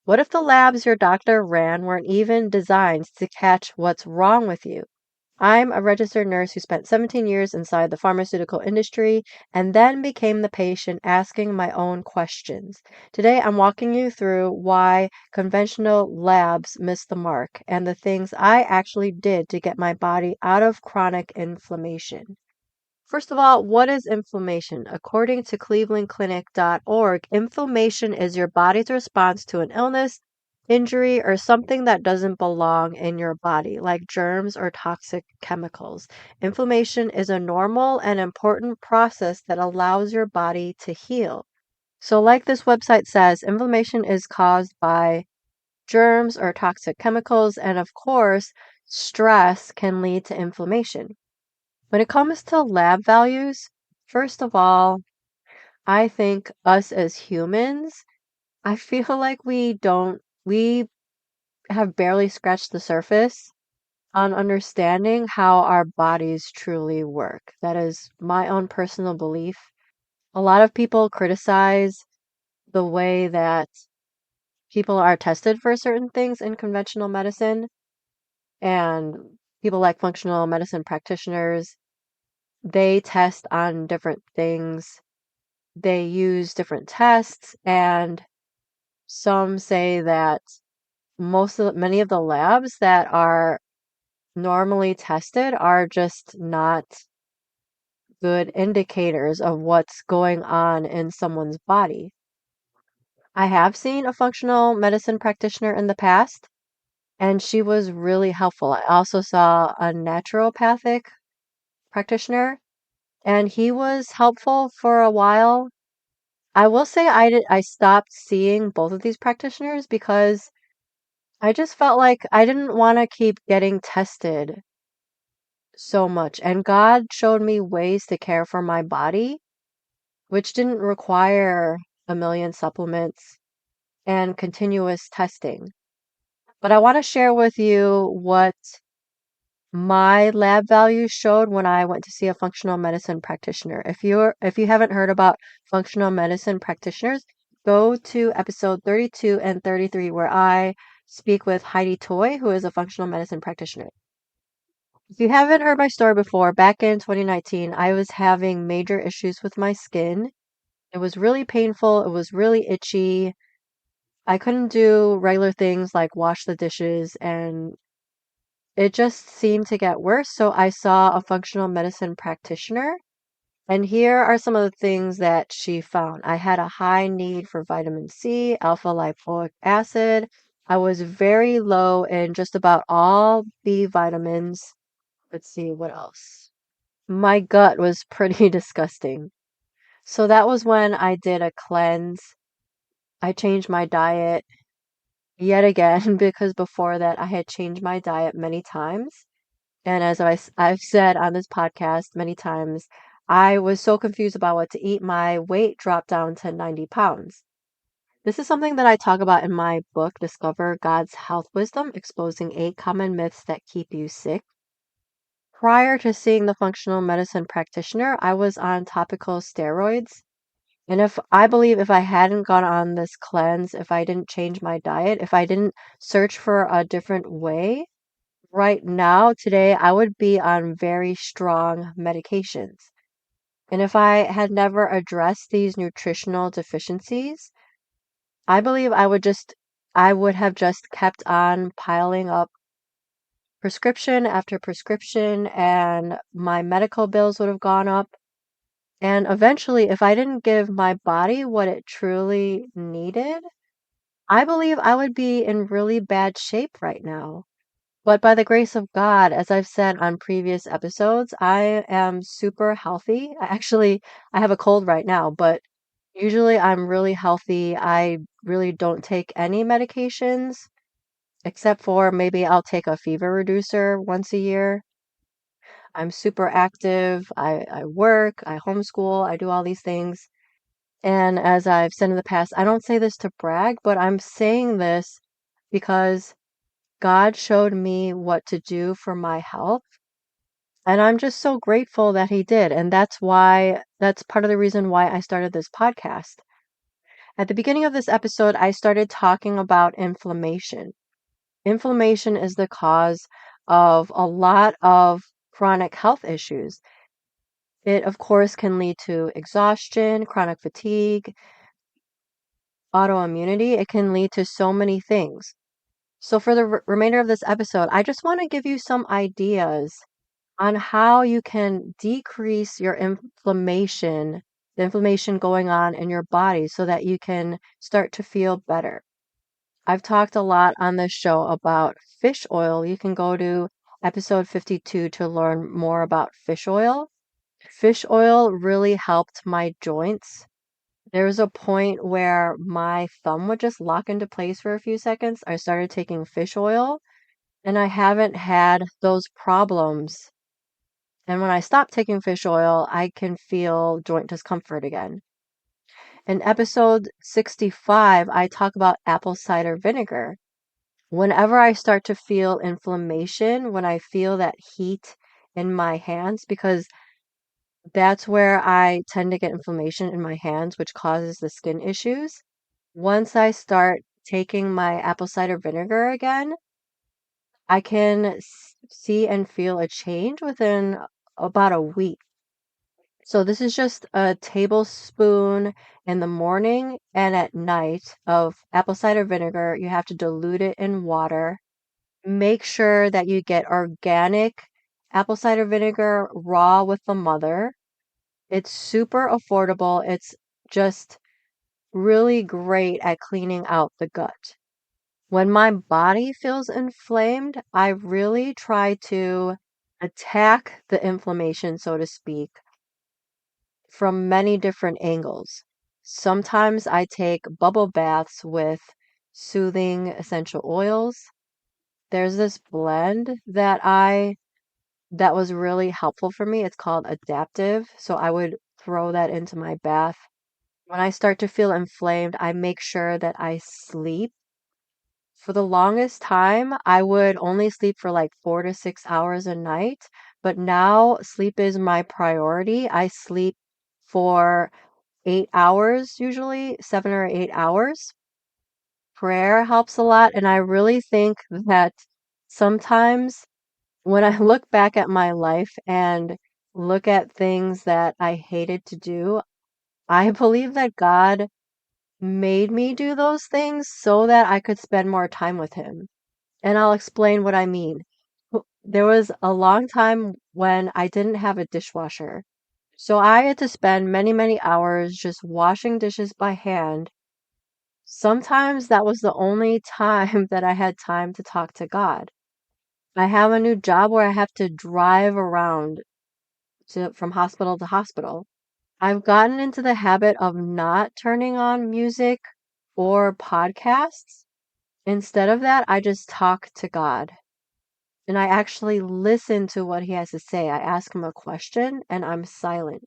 What if the labs your doctor ran weren't even designed to catch what's wrong with you? I'm a registered nurse who spent 17 years inside the pharmaceutical industry and then became the patient asking my own questions. Today, I'm walking you through why conventional labs missed the mark and the things I actually did to get my body out of chronic inflammation. First of all, what is inflammation? According to clevelandclinic.org, inflammation is your body's response to an illness, injury, or something that doesn't belong in your body, like germs or toxic chemicals. Inflammation is a normal and important process that allows your body to heal. So, like this website says, inflammation is caused by germs or toxic chemicals, and of course, stress can lead to inflammation. When it comes to lab values, first of all, I think us as humans, I feel like we have barely scratched the surface on understanding how our bodies truly work. That is my own personal belief. A lot of people criticize the way that people are tested for certain things in conventional medicine, and people like functional medicine practitioners, they test on different things. They use different tests, and some say that many of the labs that are normally tested are just not good indicators of what's going on in someone's body. I have seen a functional medicine practitioner in the past, and she was really helpful. I also saw a naturopathic practitioner, and he was helpful for a while. I will say I stopped seeing both of these practitioners because I just felt like I didn't want to keep getting tested so much. And God showed me ways to care for my body, which didn't require a million supplements and continuous testing. But I want to share with you what my lab values showed when I went to see a functional medicine practitioner. If you haven't heard about functional medicine practitioners, go to episode 32 and 33 where I speak with Heidi Toy, who is a functional medicine practitioner. If you haven't heard my story before, back in 2019, I was having major issues with my skin. It was really painful, it was really itchy. I couldn't do regular things like wash the dishes, and it just seemed to get worse. So I saw a functional medicine practitioner, and here are some of the things that she found. I had a high need for vitamin C, alpha lipoic acid. I was very low in just about all B vitamins. Let's see what else. My gut was pretty disgusting. So that was when I did a cleanse. I changed my diet yet again because before that I had changed my diet many times. And as I've said on this podcast many times, I was so confused about what to eat. My weight dropped down to 90 pounds. This is something that I talk about in my book, Discover God's Health Wisdom, Exposing 8 Common Myths That Keep You Sick. Prior to seeing the functional medicine practitioner, I was on topical steroids. And I believe if I hadn't gone on this cleanse, if I didn't change my diet, if I didn't search for a different way, right now, today, I would be on very strong medications. And if I had never addressed these nutritional deficiencies, I believe I would have just kept on piling up prescription after prescription, and my medical bills would have gone up. And eventually, if I didn't give my body what it truly needed, I believe I would be in really bad shape right now. But by the grace of God, as I've said on previous episodes, I am super healthy. I have a cold right now, but usually I'm really healthy. I really don't take any medications, except for maybe I'll take a fever reducer once a year. I'm super active. I work, I homeschool, I do all these things. And as I've said in the past, I don't say this to brag, but I'm saying this because God showed me what to do for my health. And I'm just so grateful that He did. And that's part of the reason why I started this podcast. At the beginning of this episode, I started talking about inflammation. Inflammation is the cause of a lot of chronic health issues. It, of course, can lead to exhaustion, chronic fatigue, autoimmunity. It can lead to so many things. So, for the remainder of this episode, I just want to give you some ideas on how you can decrease your inflammation, the inflammation going on in your body, so that you can start to feel better. I've talked a lot on this show about fish oil. You can go to episode 52 to learn more about fish oil. Fish oil really helped my joints. There was a point where my thumb would just lock into place for a few seconds. I started taking fish oil and I haven't had those problems. And when I stop taking fish oil, I can feel joint discomfort again. In episode 65, I talk about apple cider vinegar. Whenever I start to feel inflammation, when I feel that heat in my hands, because that's where I tend to get inflammation in my hands, which causes the skin issues. Once I start taking my apple cider vinegar again, I can see and feel a change within about a week. So this is just a tablespoon in the morning and at night of apple cider vinegar. You have to dilute it in water. Make sure that you get organic apple cider vinegar raw with the mother. It's super affordable. It's just really great at cleaning out the gut. When my body feels inflamed, I really try to attack the inflammation, so to speak, from many different angles. Sometimes I take bubble baths with soothing essential oils. There's this blend that was really helpful for me. It's called Adaptive. So I would throw that into my bath. When I start to feel inflamed, I make sure that I sleep. For the longest time, I would only sleep for like 4 to 6 hours a night, but now sleep is my priority. I sleep for 8 hours, usually 7 or 8 hours. Prayer helps a lot, and I really think that sometimes when I look back at my life and look at things that I hated to do, I believe that God made me do those things so that I could spend more time with him. And I'll explain what I mean. There was a long time when I didn't have a dishwasher. So I had to spend many, many hours just washing dishes by hand. Sometimes that was the only time that I had time to talk to God. I have a new job where I have to drive around from hospital to hospital. I've gotten into the habit of not turning on music or podcasts. Instead of that, I just talk to God and I actually listen to what He has to say. I ask Him a question and I'm silent.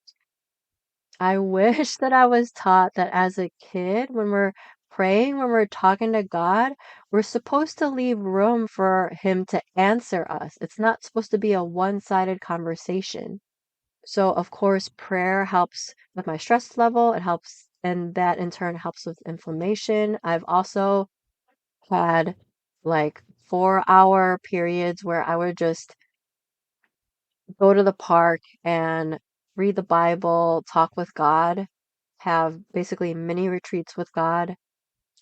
I wish that I was taught that as a kid, when we're praying, when we're talking to God, we're supposed to leave room for Him to answer us. It's not supposed to be a one-sided conversation. So, of course, prayer helps with my stress level. It helps, and that in turn helps with inflammation. I've also had like 4 hour periods where I would just go to the park and read the Bible, talk with God, have basically mini retreats with God.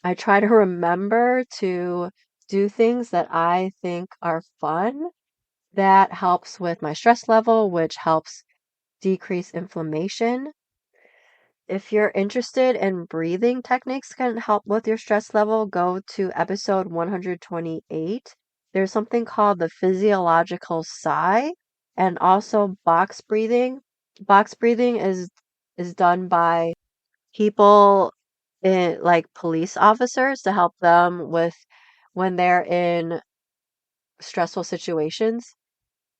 I try to remember to do things that I think are fun. That helps with my stress level, which helps decrease inflammation. If you're interested in breathing techniques can help with your stress level, go to episode 128. There's something called the physiological sigh and also box breathing. Box breathing is done by people like police officers to help them with when they're in stressful situations.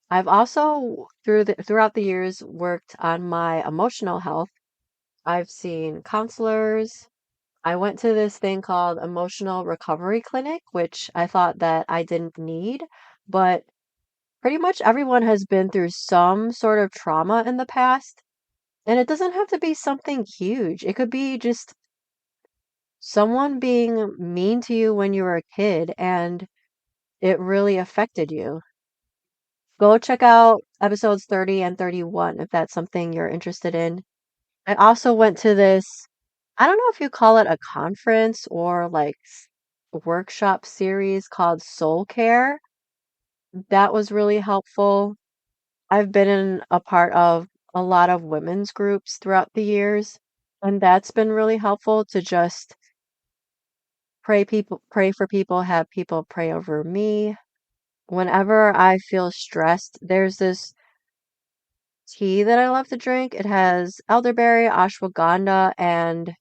I've also throughout the years worked on my emotional health. I've seen counselors. I went to this thing called Emotional Recovery Clinic, which I thought that I didn't need, but pretty much everyone has been through some sort of trauma in the past, and it doesn't have to be something huge. It could be just someone being mean to you when you were a kid and it really affected you. Go check out episodes 30 and 31 if that's something you're interested in. I also went to this, I don't know if you call it a conference or like workshop series called Soul Care. That was really helpful. I've been in a part of a lot of women's groups throughout the years, and that's been really helpful to just pray for people, have people pray over me. Whenever I feel stressed, there's this tea that I love to drink. It has elderberry, ashwagandha, and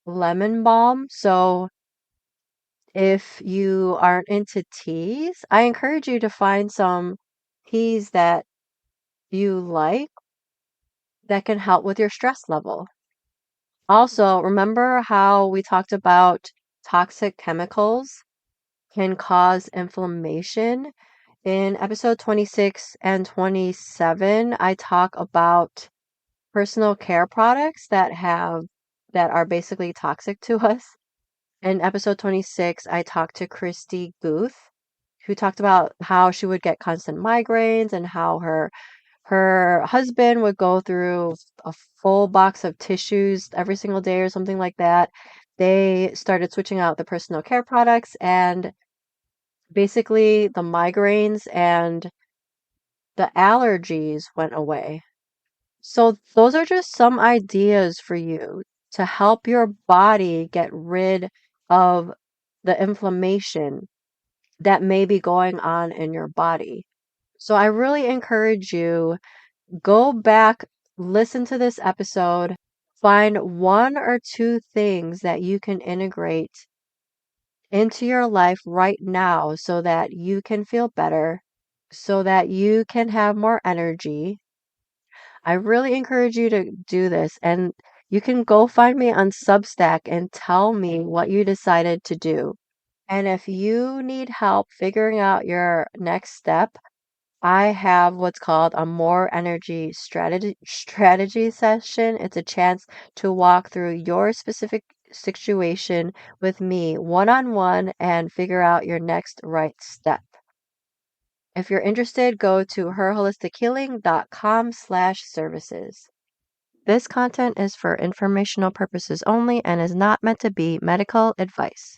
lemon balm. So if you aren't into teas, I encourage you to find some teas that you like that can help with your stress level. Also, remember how we talked about toxic chemicals can cause inflammation? In episode 26 and 27, I talk about personal care products that are basically toxic to us. In episode 26, I talked to Christy Guth, who talked about how she would get constant migraines and how her husband would go through a full box of tissues every single day or something like that. They started switching out the personal care products, and basically the migraines and the allergies went away. So those are just some ideas for you to help your body get rid of the inflammation that may be going on in your body. So I really encourage you, go back, listen to this episode, find one or two things that you can integrate into your life right now so that you can feel better, so that you can have more energy. I really encourage you to do this, and you can go find me on Substack and tell me what you decided to do. And if you need help figuring out your next step, I have what's called a more energy strategy session. It's a chance to walk through your specific situation with me one-on-one and figure out your next right step. If you're interested, go to herholistichealing.com/services. This content is for informational purposes only and is not meant to be medical advice.